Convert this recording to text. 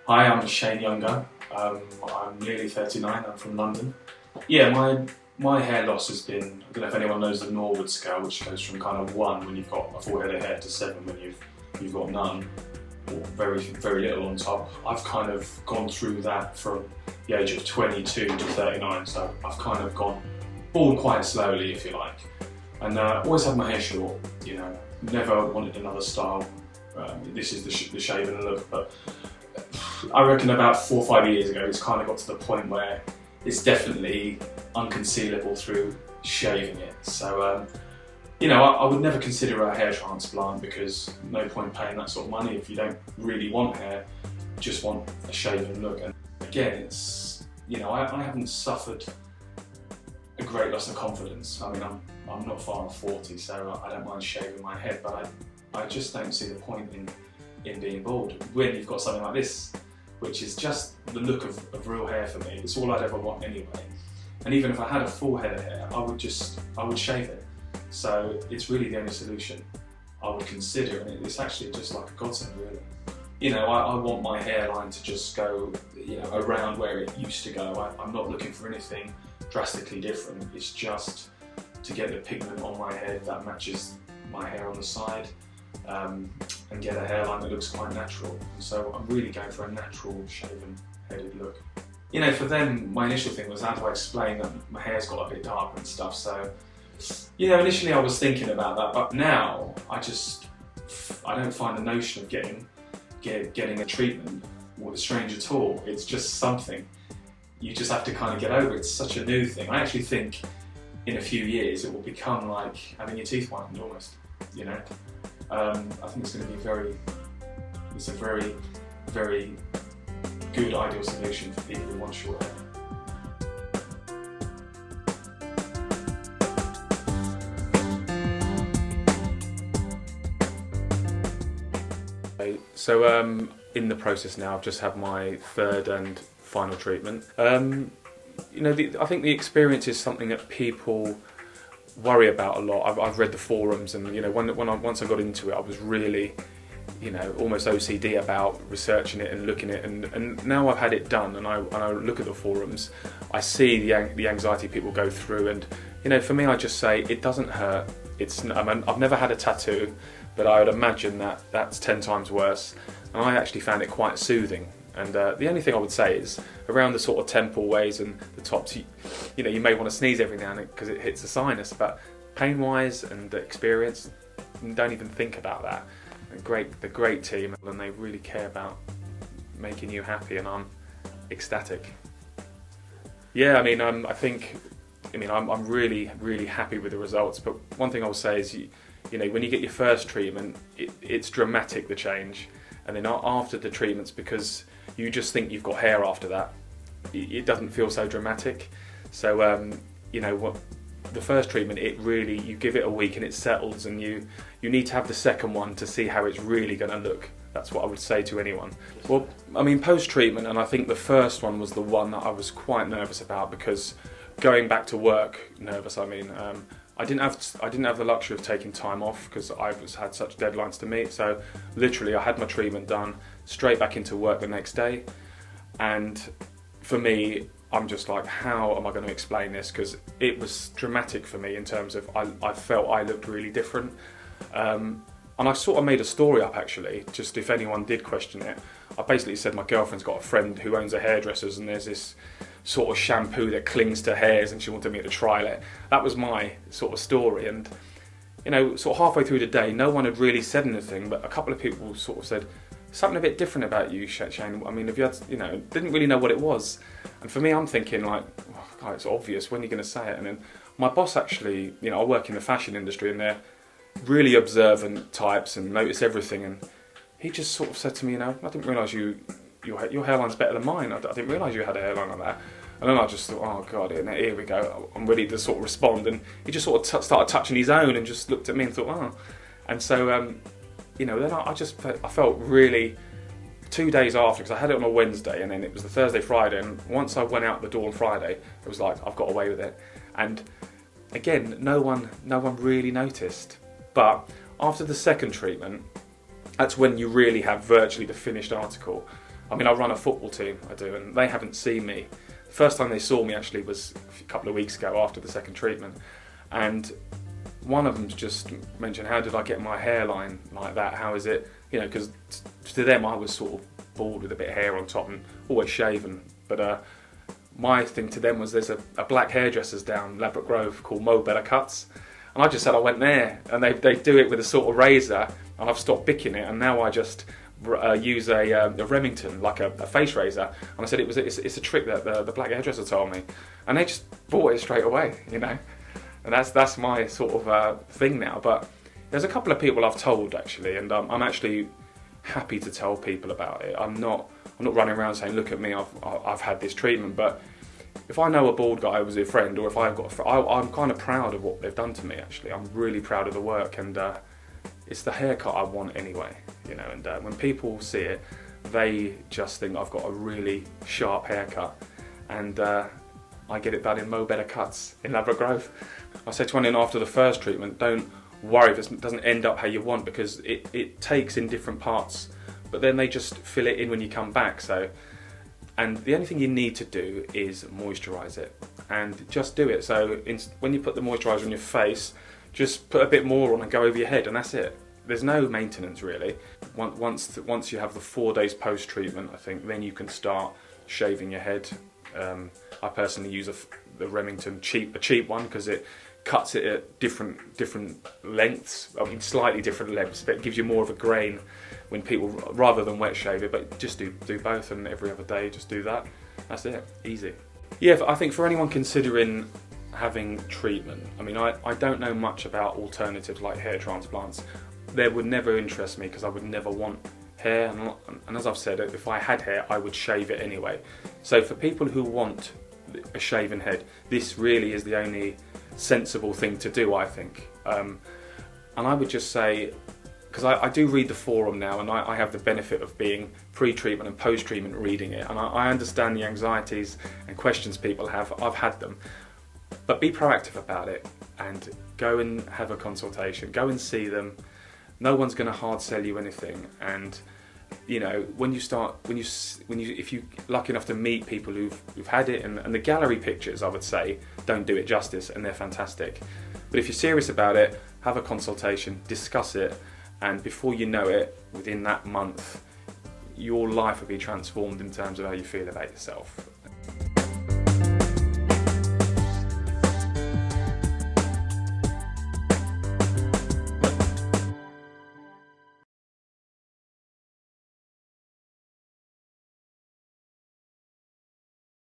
Hi, I'm Shane Younger. I'm nearly 39. I'm from London. Yeah, my hair loss has been, I don't know if anyone knows the Norwood scale, which goes from kind of 1 when you've got a full head of hair to 7 when you've got none, or very, very little on top. I've kind of gone through that from the age of 22 to 39, so I've kind of gone bald quite slowly, if you like. And always had my hair short, you know, never wanted another style. This is the shaven look, but I reckon about 4 or 5 years ago it's kind of got to the point where it's definitely unconcealable through shaving it. So, you know, I would never consider a hair transplant because no point paying that sort of money if you don't really want hair, just want a shaven look. And again, it's, you know, I haven't suffered a great loss of confidence. I mean, I'm not far off 40, so I don't mind shaving my head, but I just don't see the point in being bald when you've got something like this, which is just the look of real hair for me. It's all I'd ever want anyway. And even if I had a full head of hair, I would shave it. So it's really the only solution I would consider, and it's actually just like a godsend, really. You know, I want my hairline to just go, you know, around where it used to go. I'm not looking for anything drastically different. It's just to get the pigment on my head that matches my hair on the side, and get a hairline that looks quite natural. And so I'm really going for a natural shaven headed look. You know, for them, my initial thing was how do I explain that my hair's got a bit dark and stuff. So, you know, initially I was thinking about that, but now I don't find the notion of getting a treatment strange at all. It's just something you just have to kind of get over. It's such a new thing. I actually think in a few years it will become like having your teeth whitened almost, you know. I think it's going to be it's a very, very good ideal solution for people who want short hair. So in the process now, I've just had my third and final treatment. You know, I think the experience is something that people worry about a lot. I've read the forums, and you know, once I got into it, I was really, you know, almost OCD about researching it and looking at it. And now I've had it done, and I look at the forums, I see the anxiety people go through, and you know, for me, I just say it doesn't hurt. I've never had a tattoo, but I would imagine that's 10 times worse. And I actually found it quite soothing. And the only thing I would say is around the sort of temple ways and the tops, you know, you may want to sneeze every now and then because it hits the sinus, but pain-wise and the experience, don't even think about that. The great team, and they really care about making you happy, and I'm ecstatic. Yeah, I mean, I'm really, really happy with the results. But one thing I will say is, you know, when you get your first treatment, it's dramatic, the change, and then after the treatments, because you just think you've got hair after that, it doesn't feel so dramatic. So you know, the first treatment, you give it a week and it settles, and you need to have the second one to see how it's really going to look. That's what I would say to anyone. Well, I mean, post-treatment, and I think the first one was the one that I was quite nervous about, because going back to work, I didn't have the luxury of taking time off because I had such deadlines to meet. So literally, I had my treatment done, straight back into work the next day. And for me, I'm just like, how am I going to explain this? Because it was dramatic for me in terms of I felt I looked really different. And I sort of made a story up, actually, just if anyone did question it. I basically said my girlfriend's got a friend who owns a hairdresser's, and there's this sort of shampoo that clings to hairs, and she wanted me to try it. That was my sort of story. And you know, sort of halfway through the day, no one had really said anything, but a couple of people sort of said something a bit different about you, Shane. I mean, have you had, you know, didn't really know what it was. And for me, I'm thinking like, oh, God, it's obvious. When are you going to say it? And then my boss actually, you know, I work in the fashion industry, and they're really observant types and notice everything. And he just sort of said to me, you know, I didn't realise your hairline's better than mine. I didn't realise you had a hairline like that. And then I just thought, oh God, here we go. I'm ready to sort of respond. And he just sort of started touching his own and just looked at me and thought, oh. And so, you know, then I felt really, 2 days after, because I had it on a Wednesday, and then it was the Thursday, Friday, and once I went out the door on Friday, it was like, I've got away with it. And again, no one really noticed. But after the second treatment, that's when you really have virtually the finished article. I mean, I run a football team, I do, and they haven't seen me. The first time they saw me actually was a couple of weeks ago after the second treatment, and one of them's just mentioned, how did I get my hairline like that? How is it? You know, because to them I was sort of bald with a bit of hair on top and always shaven. But my thing to them was there's a black hairdressers down Ladbroke Grove called Mo Better Cuts. And I just said I went there, and they do it with a sort of razor, and I've stopped picking it, and now I just use a Remington, like a face razor. And I said it's a trick that the black hairdresser told me, and they just bought it straight away, you know. And that's my sort of thing now. But there's a couple of people I've told actually, and I'm actually happy to tell people about it. I'm not running around saying, look at me, I've had this treatment. But if I know a bald guy who's a friend, or if I've got a friend, I'm kind of proud of what they've done to me actually. I'm really proud of the work, and it's the haircut I want anyway, you know. And when people see it, they just think I've got a really sharp haircut, and I get it done in Mo Better Cuts in Ladbroke Grove. I said to one in after the first treatment, don't worry if it doesn't end up how you want, because it takes in different parts, but then they just fill it in when you come back. So, and the only thing you need to do is moisturise it, and just do it. So when you put the moisturiser on your face, just put a bit more on and go over your head, and that's it. There's no maintenance really. Once you have the 4 days post-treatment, I think, then you can start shaving your head. I personally use the Remington a cheap one, because it cuts it at different lengths. I mean, slightly different lengths, but it gives you more of a grain when people, rather than wet shave it. But just do both, and every other day just do that. That's it, easy. Yeah, I think for anyone considering having treatment, I mean, I don't know much about alternatives like hair transplants. They would never interest me, because I would never want hair, and as I've said, if I had hair I would shave it anyway. So for people who want a shaven head, this really is the only sensible thing to do, I think. And I would just say, because I do read the forum now, and I have the benefit of being pre-treatment and post-treatment reading it, and I understand the anxieties and questions people have. I've had them. But be proactive about it, and go and have a consultation, go and see them. No one's going to hard sell you anything, and you know, if you're lucky enough to meet people who've had it, and the gallery pictures, I would say, don't do it justice, and they're fantastic. But if you're serious about it, have a consultation, discuss it, and before you know it, within that month, your life will be transformed in terms of how you feel about yourself.